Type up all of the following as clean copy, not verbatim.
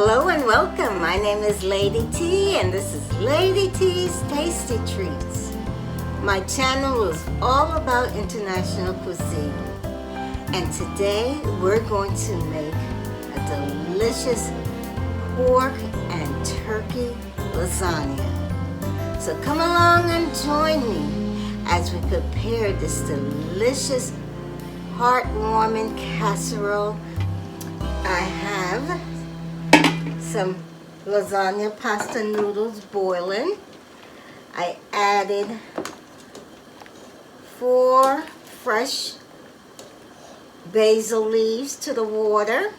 Hello and welcome. My name is Lady T and this is Lady T's Tasty Treats. My channel is all about international cuisine. And today we're going to make a delicious pork and turkey lasagna. So come along and join me as we prepare this delicious, heartwarming casserole. I have some lasagna pasta noodles boiling. I added 4 fresh basil leaves to the water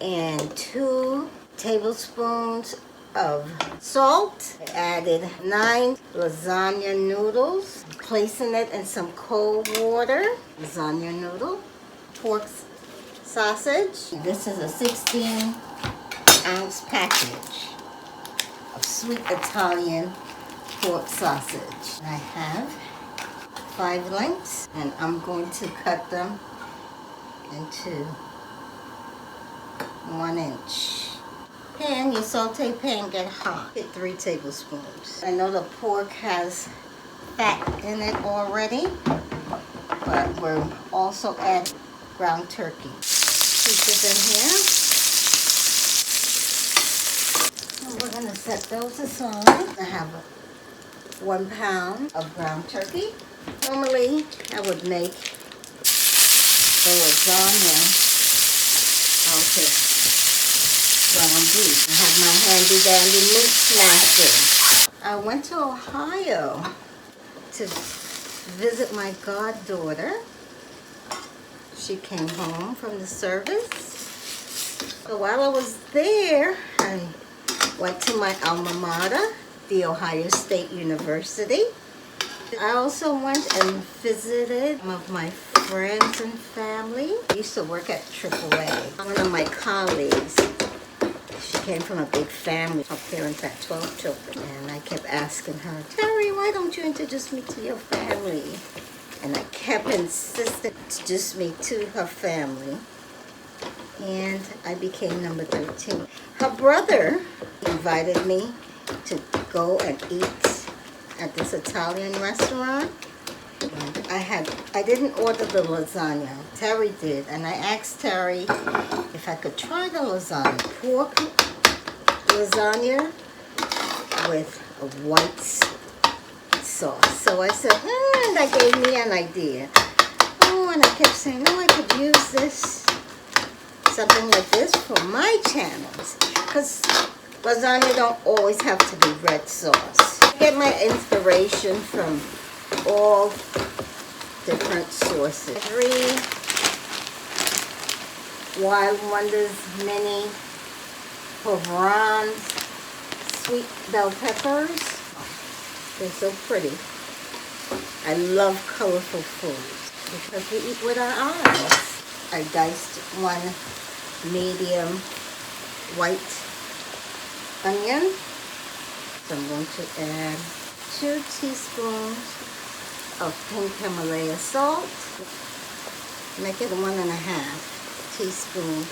and 2 tablespoons of salt. I added 9 lasagna noodles, placing it in some cold water. Lasagna noodle, pork sausage. This is a 16-ounce package of sweet Italian pork sausage. I have 5 lengths and I'm going to cut them into 1 inch. Pan, your saute pan, get hot. Hit 3 tablespoons. I know the pork has fat in it already, but we're also adding ground turkey pieces in here. And we're going to set those aside. I have 1 pound of ground turkey. Normally, I would make the lasagna out of ground beef. I have my handy dandy meat smasher. I went to Ohio to visit my goddaughter. She came home from the service. So while I was there, I went to my alma mater, the Ohio State University. I also went and visited some of my friends and family. I used to work at AAA. One of my colleagues, she came from a big family. Her parents had 12 children. And I kept asking her, Terry, why don't you introduce me to your family? And I kept insisting to introduce me to her family. And I became number 13. Her brother invited me to go and eat at this Italian restaurant. And I didn't order the lasagna. Terry did. And I asked Terry if I could try the lasagna. Pork lasagna with a white sauce. So I said, that gave me an idea. Oh, and I kept saying, I could use this, something like this for my channels. Because lasagna don't always have to be red sauce. I get my inspiration from all different sources. 3 Wild Wonders mini Povrans sweet bell peppers. They're so pretty. I love colorful foods because we eat with our eyes. I diced 1 medium white onion. So I'm going to add 2 teaspoons of pink Himalaya salt. Make it 1.5 teaspoon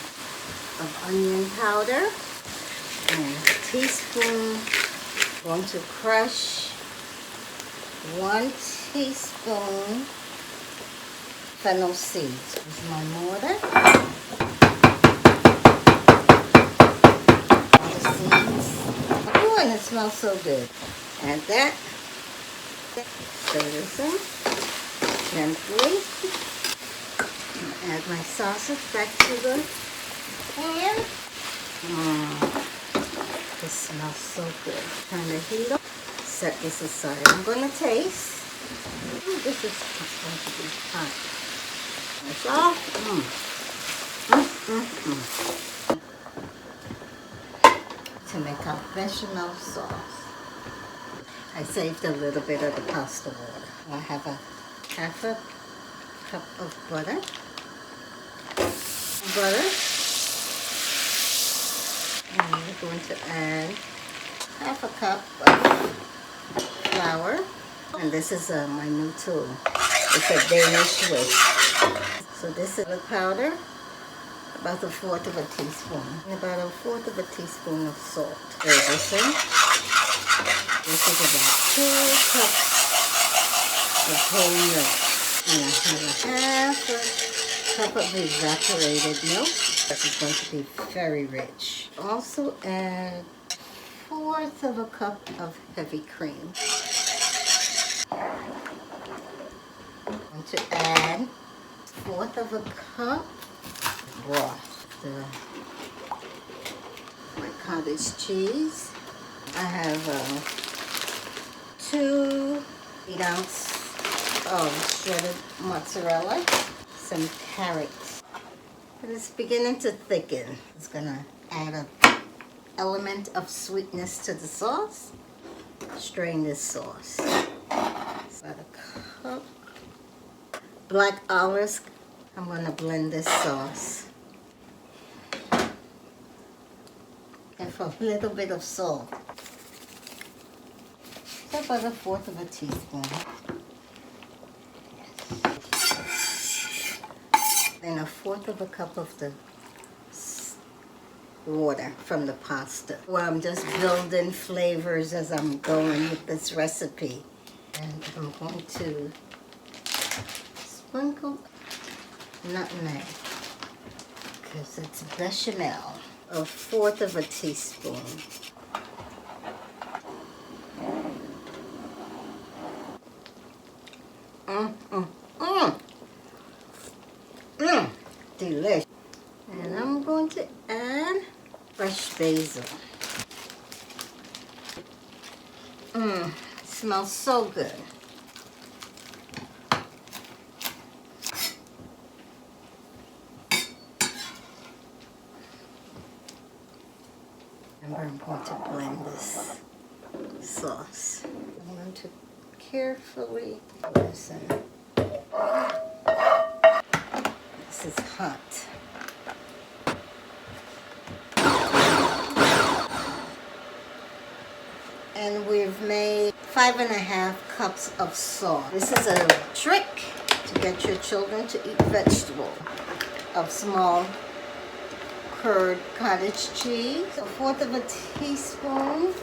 of onion powder. And a teaspoon, going to crush 1 teaspoon fennel seeds. This is my mortar. All the seeds. Oh, and it smells so good. Add that. Stir this in gently. Add my sausage back to the pan. This smells so good. Turn the heat up. Set this aside. I'm going to taste. Ooh, this is going to be hot. That's all. To make our bechamel sauce, I saved a little bit of the pasta water. I have a 1/2 cup of butter. And we're going to add 1/2 cup of flour. And this is my new tool. It's a Danish whisk. So this is the powder about a fourth of a teaspoon. And about a fourth of a teaspoon of salt. Everything. This is about 2 cups of whole milk. And I have a half a cup of evaporated milk. This is going to be very rich. Also add 1/4 of a cup of heavy cream. I'm going to add 1/4 of a cup of broth. My cottage cheese. I have 2 8-ounce of shredded mozzarella, some carrots. But it's beginning to thicken. It's gonna add an element of sweetness to the sauce. Strain this sauce. About a cup. Black olives. I'm gonna blend this sauce. And for a little bit of salt. So about a fourth of a teaspoon. Then a fourth of a cup of the water from the pasta. Well, I'm just building flavors as I'm going with this recipe. And I'm going to sprinkle nutmeg because it's bechamel. A fourth of a teaspoon. Delicious. And I'm going to add fresh basil. Smells so good. And I'm going to blend this sauce. I'm going to carefully listen. This is hot. And we've made 5½ cups of sauce. This is a trick to get your children to eat vegetable. Of small curd cottage cheese, 1/4 of a teaspoon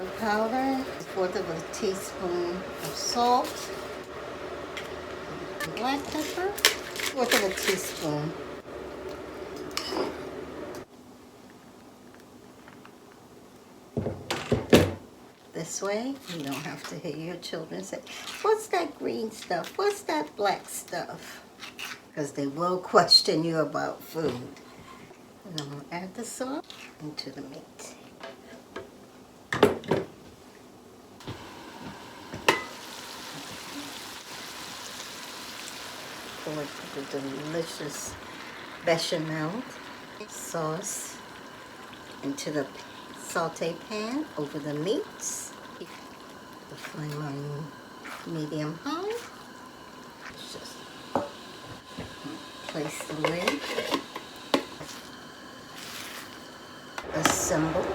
of powder, 1/4 of a teaspoon of salt, black pepper, 1/4 of a teaspoon. This way, you don't have to hear your children say, "What's that green stuff? What's that black stuff?" Because they will question you about food. And I'm going to add the salt into the meat. Pour the delicious bechamel sauce into the saute pan over the meats. The flame on medium high. Just place the lid. Assemble,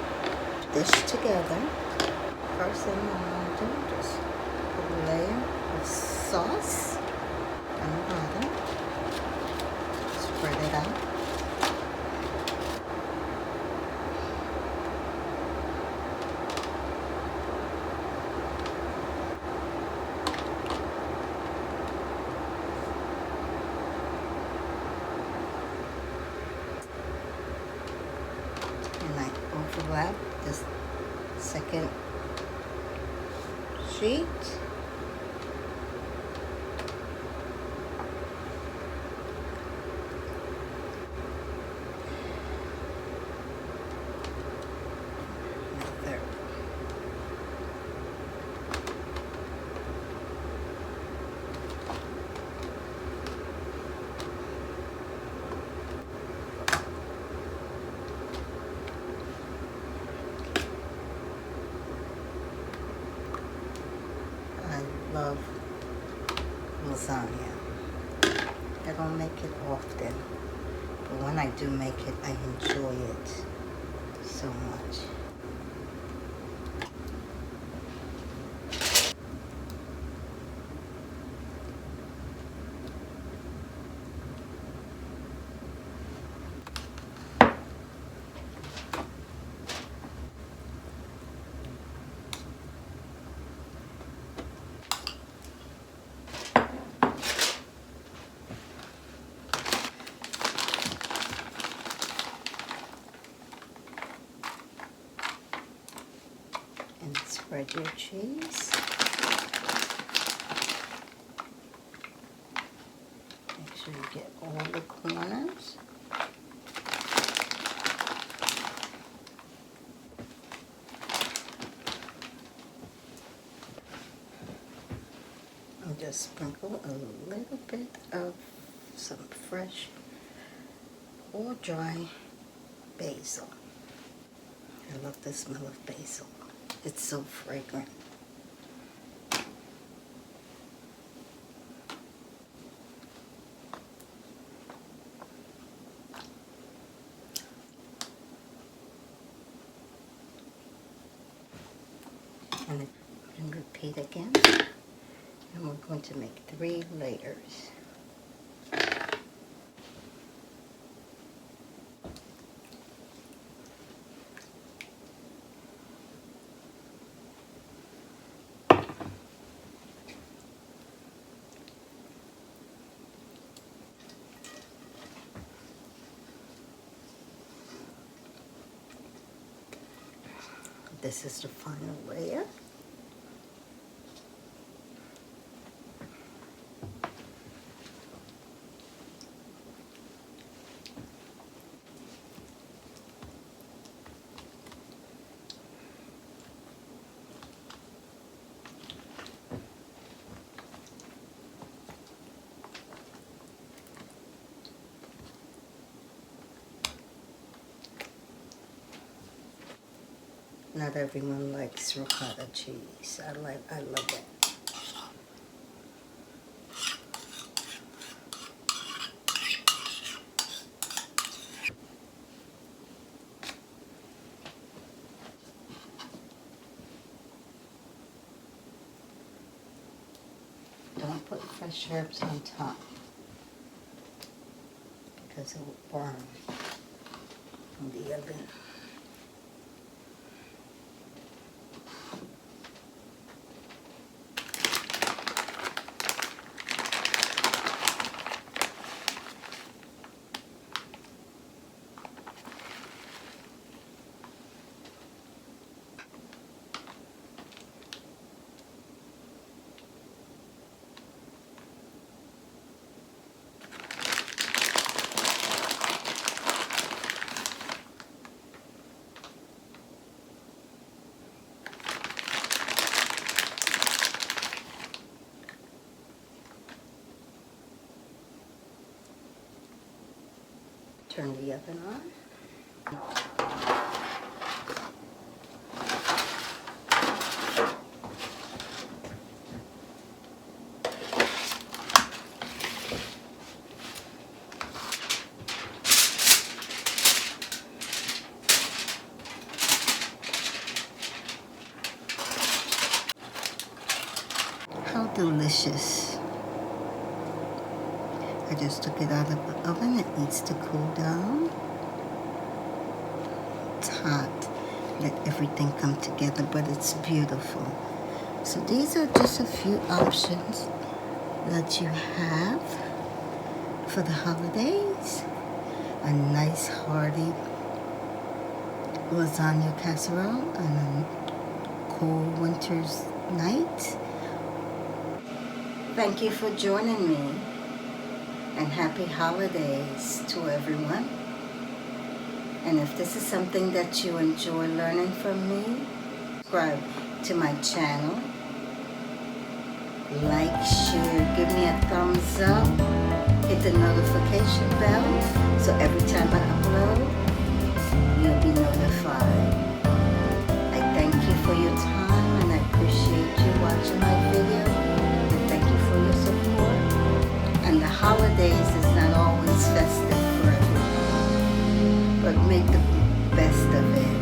dish together. First thing I'm going to do is just put a layer of sauce on the bottom. Spread it out. And I overlap this second sheet. Another. Love lasagna. I don't make it often, but when I do make it, I enjoy it so much. Spread your cheese. Make sure you get all the corners. And just sprinkle a little bit of some fresh or dry basil. I love the smell of basil. It's so fragrant. And then repeat again. And we're going to make 3 layers. This is the final layer. Not everyone likes ricotta cheese. I love it. Don't put fresh herbs on top because it will burn in the oven. Turn the oven on. How delicious. I just took it out of the oven. It needs to cool down. It's hot. Let everything come together, but it's beautiful. So these are just a few options that you have for the holidays. A nice hearty lasagna casserole on a cold winter's night. Thank you for joining me. And happy holidays to everyone. And if this is something that you enjoy learning from me, subscribe to my channel. Like, share, give me a thumbs up. Hit the notification bell so every time I upload, you'll be notified. I thank you for your time and I appreciate you watching my video. And thank you for your support. And the holidays is not always festive for everyone, but make the best of it,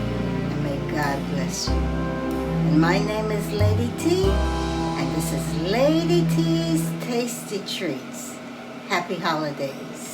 and may God bless you. And my name is Lady T, and this is Lady T's Tasty Treats. Happy holidays.